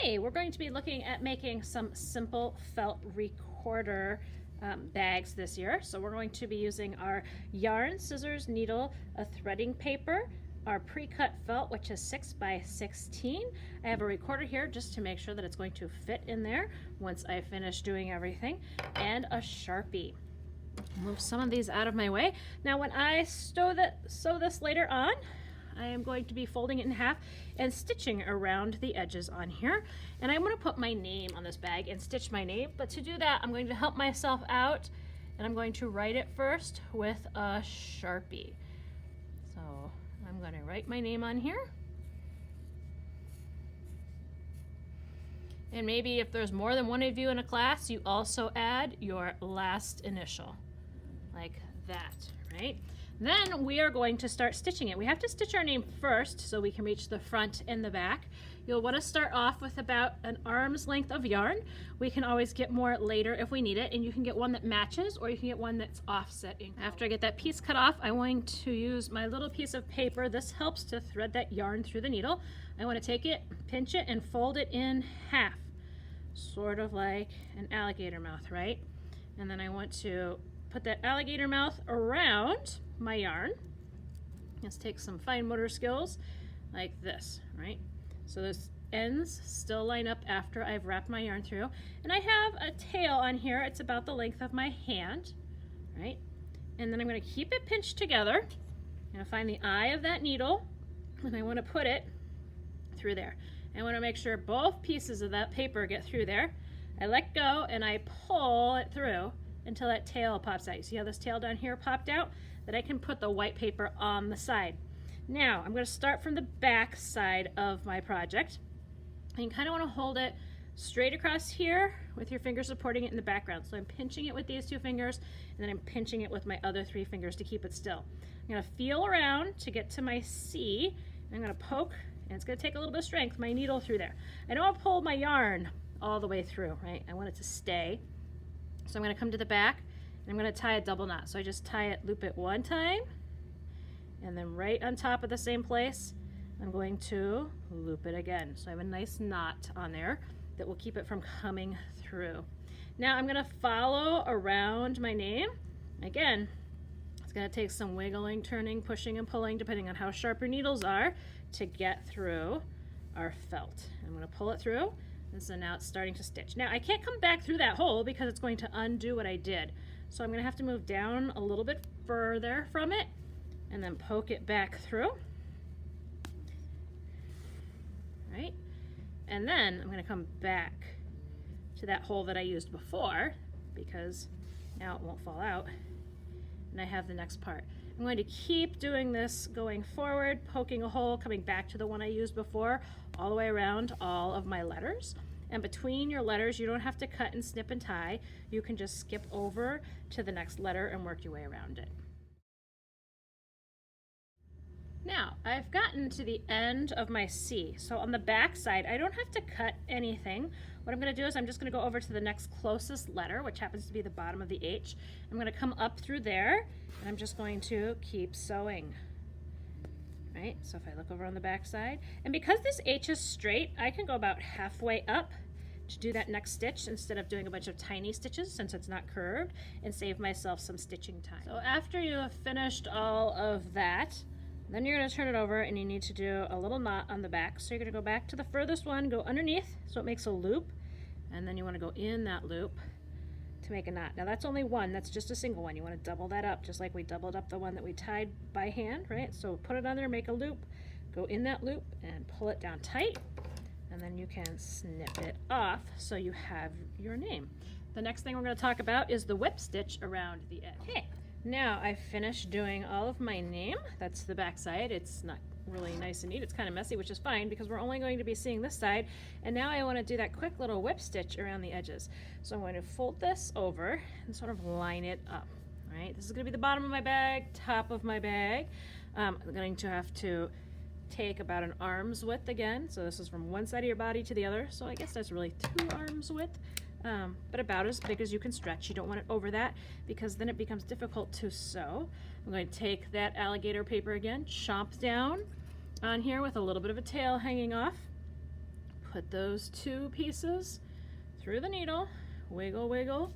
Hey, we're going to be looking at making some simple felt recorder bags this year. So we're going to be using our yarn, scissors, needle, a threading paper, our pre-cut felt, which is 6 by 16. I have a recorder here just to make sure that it's going to fit in there once I finish doing everything, and a Sharpie. Move some of these out of my way. Now when I sew this later on, I am going to be folding it in half and stitching around the edges on here. And I'm going to put my name on this bag and stitch my name. But to do that, I'm going to help myself out, and I'm going to write it first with a Sharpie. So I'm going to write my name on here. And maybe if there's more than one of you in a class, you also add your last initial, like that, right? Then we are going to start stitching it. We have to stitch our name first so we can reach the front and the back. You'll want to start off with about an arm's length of yarn. We can always get more later if we need it, and you can get one that matches, or you can get one that's offsetting. After I get that piece cut off, I'm going to use my little piece of paper. This helps to thread that yarn through the needle. I want to take it, pinch it, and fold it in half, sort of like an alligator mouth, right? And then I want to put that alligator mouth around my yarn. Let's take some fine motor skills like this, right? So those ends still line up after I've wrapped my yarn through. And I have a tail on here. It's about the length of my hand, right? And then I'm going to keep it pinched together. I'm going to find the eye of that needle, and I want to put it through there. I want to make sure both pieces of that paper get through there. I let go and I pull it through until that tail pops out. You see how this tail down here popped out? That I can put the white paper on the side. Now I'm going to start from the back side of my project. And you kind of want to hold it straight across here with your fingers supporting it in the background. So I'm pinching it with these two fingers, and then I'm pinching it with my other three fingers to keep it still. I'm going to feel around to get to my C, and I'm going to poke, and it's going to take a little bit of strength, my needle through there. I don't want to pull my yarn all the way through, right? I want it to stay. So I'm going to come to the back, and I'm going to tie a double knot. So I just tie it, loop it one time, and then right on top of the same place, I'm going to loop it again. So I have a nice knot on there that will keep it from coming through. Now I'm going to follow around my name. Again, it's going to take some wiggling, turning, pushing, and pulling, depending on how sharp your needles are, to get through our felt. I'm going to pull it through. And so now it's starting to stitch. Now I can't come back through that hole because it's going to undo what I did. So I'm going to have to move down a little bit further from it and then poke it back through. Right? And then I'm going to come back to that hole that I used before, because now it won't fall out. And I have the next part. I'm going to keep doing this going forward, poking a hole, coming back to the one I used before, all the way around all of my letters. And between your letters, you don't have to cut and snip and tie. You can just skip over to the next letter and work your way around it. Now, I've gotten to the end of my C. So on the back side, I don't have to cut anything. What I'm going to do is I'm just going to go over to the next closest letter, which happens to be the bottom of the H. I'm going to come up through there, and I'm just going to keep sewing. Right? So if I look over on the back side, and because this H is straight, I can go about halfway up to do that next stitch instead of doing a bunch of tiny stitches, since it's not curved, and save myself some stitching time. So after you have finished all of that, then you're going to turn it over, and you need to do a little knot on the back. So you're going to go back to the furthest one, go underneath so it makes a loop, and then you want to go in that loop to make a knot. Now that's only one, that's just a single one. You want to double that up, just like we doubled up the one that we tied by hand, right? So put it on there, make a loop, go in that loop, and pull it down tight, and then you can snip it off so you have your name. The next thing we're going to talk about is the whip stitch around the edge. Okay. Now I've finished doing all of my name. That's the back side. It's not really nice and neat. It's kind of messy, which is fine because we're only going to be seeing this side. And now I want to do that quick little whip stitch around the edges. So I'm going to fold this over and sort of line it up. All right, this is going to be the bottom of my bag, top of my bag. I'm going to have to take about an arm's width again. So this is from one side of your body to the other. So I guess that's really 2 arms width. But about as big as you can stretch. You don't want it over that because then it becomes difficult to sew. I'm going to take that alligator paper again, chomp down on here with a little bit of a tail hanging off, put those two pieces through the needle, wiggle, wiggle,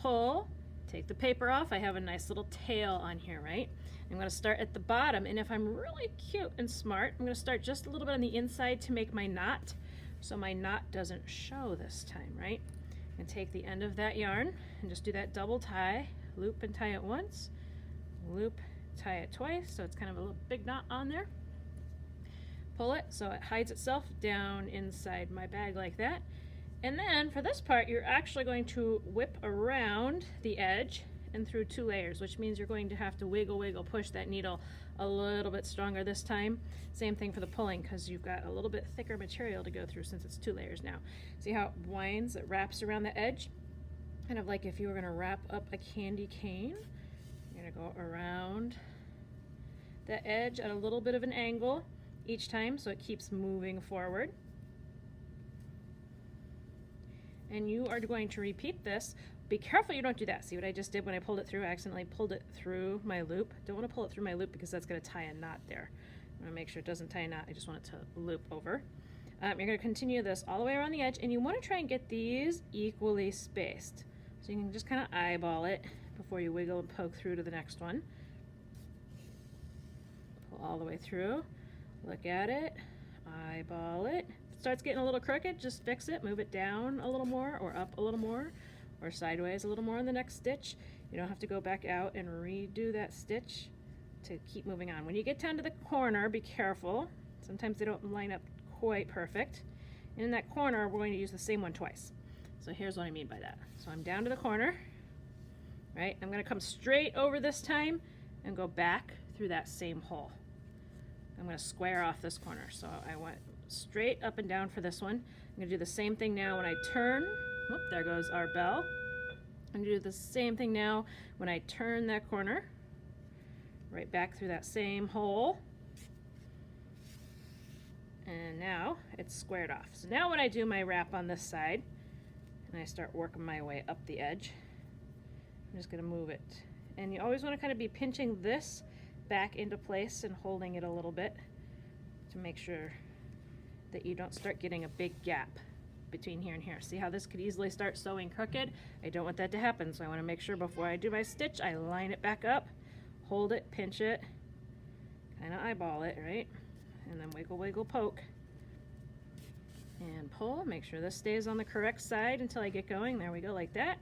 pull, take the paper off. I have a nice little tail on here, right? I'm going to start at the bottom, and if I'm really cute and smart, I'm going to start just a little bit on the inside to make my knot, so my knot doesn't show this time, right? And take the end of that yarn and just do that double tie, loop and tie it once, loop, tie it twice, so it's kind of a little big knot on there. Pull it so it hides itself down inside my bag like that. And then for this part, you're actually going to whip around the edge and through 2 layers, which means you're going to have to wiggle, wiggle, push that needle a little bit stronger this time. Same thing for the pulling, because you've got a little bit thicker material to go through since it's 2 layers now. See how it winds, it wraps around the edge? Kind of like if you were gonna wrap up a candy cane. You're gonna go around the edge at a little bit of an angle each time, so it keeps moving forward. And you are going to repeat this. Be careful you don't do that. See what I just did when I pulled it through? I accidentally pulled it through my loop. Don't want to pull it through my loop because that's going to tie a knot there. I want to make sure it doesn't tie a knot. I just want it to loop over. You're going to continue this all the way around the edge, and you want to try and get these equally spaced. So you can just kind of eyeball it before you wiggle and poke through to the next one. Pull all the way through. Look at it. Eyeball it. If it starts getting a little crooked, just fix it. Move it down a little more, or up a little more, or sideways a little more in the next stitch. You don't have to go back out and redo that stitch to keep moving on. When you get down to the corner, be careful. Sometimes they don't line up quite perfect. And in that corner, we're going to use the same one twice. So here's what I mean by that. So I'm down to the corner, right? I'm going to come straight over this time and go back through that same hole. I'm going to square off this corner. So I went straight up and down for this one. I'm going to do the same thing now when I turn. Whoop, there goes our bell. I'm going to do the same thing now when I turn that corner. Right back through that same hole. And now it's squared off. So now when I do my wrap on this side, and I start working my way up the edge, I'm just going to move it. And you always want to kind of be pinching this back into place and holding it a little bit to make sure that you don't start getting a big gap between here and here. See how this could easily start sewing crooked? I don't want that to happen, so I want to make sure before I do my stitch, I line it back up, hold it, pinch it, kind of eyeball it, right? And then wiggle, wiggle, poke, and pull. Make sure this stays on the correct side until I get going. There we go, like that.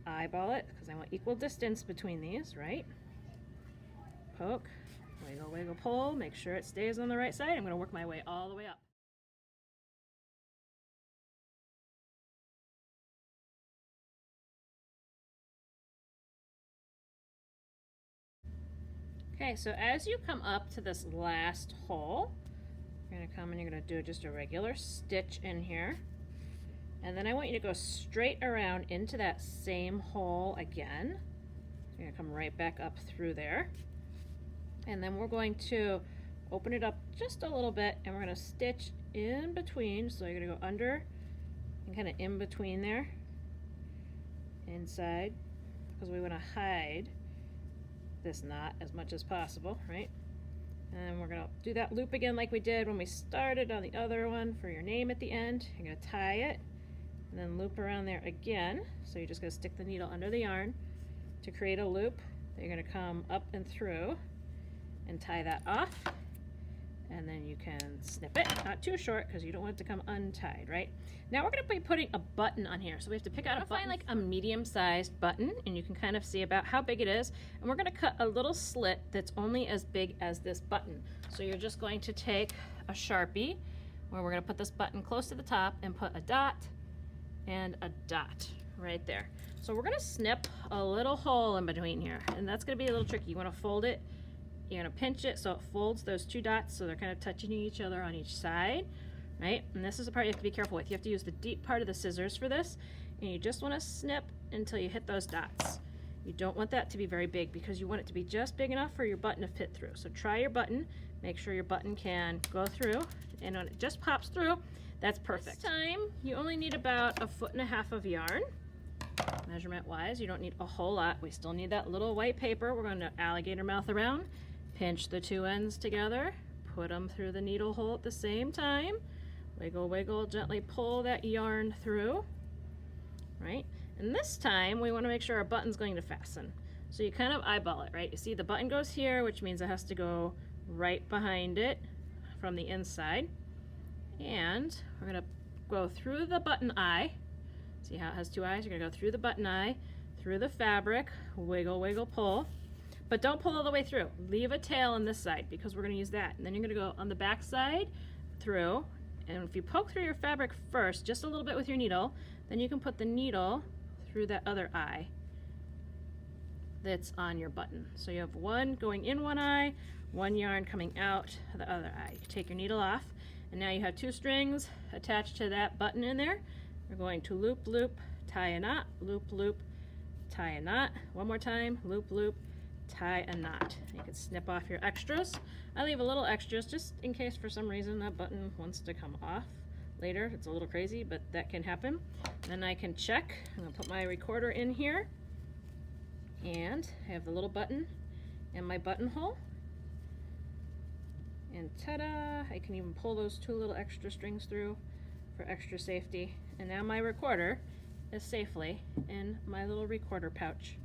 Eyeball it, because I want equal distance between these, right? Poke, wiggle, wiggle, pull. Make sure it stays on the right side. I'm going to work my way all the way up. Okay, so as you come up to this last hole, you're going to come and you're going to do just a regular stitch in here. And then I want you to go straight around into that same hole again. You're going to come right back up through there. And then we're going to open it up just a little bit, and we're going to stitch in between. So you're going to go under and kind of in between there, inside, because we want to hide this knot as much as possible, right? And we're going to do that loop again like we did when we started on the other one for your name at the end. You're going to tie it and then loop around there again. So you're just going to stick the needle under the yarn to create a loop. Then you're going to come up and through and tie that off, and then you can snip it, not too short because you don't want it to come untied, right? Now we're going to be putting a button on here, so we have to pick out a button. Find like a medium-sized button, and you can kind of see about how big it is, and we're going to cut a little slit that's only as big as this button. So you're just going to take a Sharpie, where we're going to put this button close to the top and put a dot and a dot right there. So we're going to snip a little hole in between here, and that's going to be a little tricky. You want to fold it. You're going to pinch it so it folds those two dots so they're kind of touching each other on each side, right? And this is the part you have to be careful with. You have to use the deep part of the scissors for this, and you just want to snip until you hit those dots. You don't want that to be very big because you want it to be just big enough for your button to fit through. So try your button, make sure your button can go through, and when it just pops through, that's perfect. This time, you only need about 1.5 feet of yarn. Measurement wise, you don't need a whole lot. We still need that little white paper. We're going to alligator mouth around. Pinch the two ends together, put them through the needle hole at the same time, Wiggle, wiggle, gently pull that yarn through, right? And this time we want to make sure our button's going to fasten. So you kind of eyeball it, right? You see the button goes here, which means it has to go right behind it from the inside. And we're gonna go through the button eye. See how it has two eyes? You're gonna go through the button eye, through the fabric, wiggle, wiggle, pull. But don't pull all the way through. Leave a tail on this side because we're gonna use that. And then you're gonna go on the back side, through, and if you poke through your fabric first, just a little bit with your needle, then you can put the needle through that other eye that's on your button. So you have one going in one eye, one yarn coming out the other eye. You take your needle off, and now you have two strings attached to that button in there. We're going to loop, loop, tie a knot, loop, loop, tie a knot. One more time, loop, loop, tie a knot. You can snip off your extras. I leave a little extras just in case for some reason that button wants to come off later. It's a little crazy, but that can happen. Then I can check. I'm gonna put my recorder in here, and I have the little button and my buttonhole. And ta-da! I can even pull those two little extra strings through for extra safety. And now my recorder is safely in my little recorder pouch.